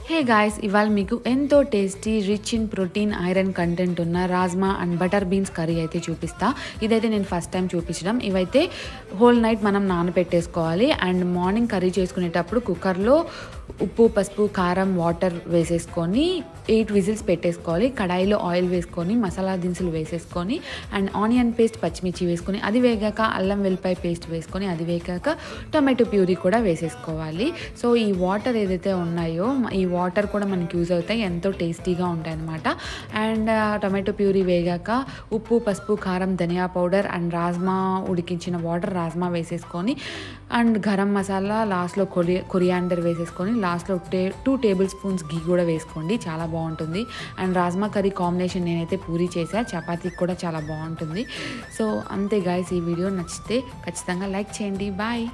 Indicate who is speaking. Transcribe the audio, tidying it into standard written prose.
Speaker 1: Hey guys, ఇవాళ మీకు ఎంతో tasty rich in protein iron content ఉన్న rajma and butter beans curry అయితే చూపిస్తా. ఇదైతే నేను ఫస్ట్ టైం చూపించడం. ఇవైతే హోల్ నైట్ మనం నానబెట్టేసుకోవాలి అండ్ మార్నింగ్ కర్రీ చేసుకునేటప్పుడు కుక్కర్లో ఉప్పు, పసుపు, కారం, వాటర్ వేసేసుకొని 8 విజిల్స్ పెట్టేసుకోవాలి. కడాయిలో ఆయిల్ వేసుకొని మసాలా దినుసులు వేసేసుకొని అండ్ ఆనియన్ పేస్ట్, పచ్చిమిర్చి వేసుకొని అది వేగాక అల్లం వెల్లిపాయ పేస్ట్ వేసుకొని అది వేగాక టొమాటో ప్యూరీ కూడా వేసేసుకోవాలి. సో ఈ వాటర్ ఏదైతే ఉన్నాయో ఈ వాటర్ కూడా మనకి యూజ్ అవుతాయి, ఎంతో టేస్టీగా ఉంటాయి అన్నమాట. అండ్ టొమాటో ప్యూరీ వేగాక ఉప్పు, పసుపు, కారం, ధనియా పౌడర్ అండ్ రాజ్మా ఉడికించిన వాటర్ రాజ్మా వేసేసుకొని అండ్ గరం మసాలా లాస్ట్లో కొరియాండర్ వేసేసుకొని లాస్ట్లో 2 టేబుల్ స్పూన్స్ ఘీ కూడా వేసుకోండి, చాలా బాగుంటుంది. అండ్ రాజ్మా కర్రీ కాంబినేషన్ నేనైతే పూరీ చేసా, చపాతీకి కూడా చాలా బాగుంటుంది. సో అంతే గాయ్స్, ఈ వీడియో నచ్చితే ఖచ్చితంగా లైక్ చేయండి. బాయ్.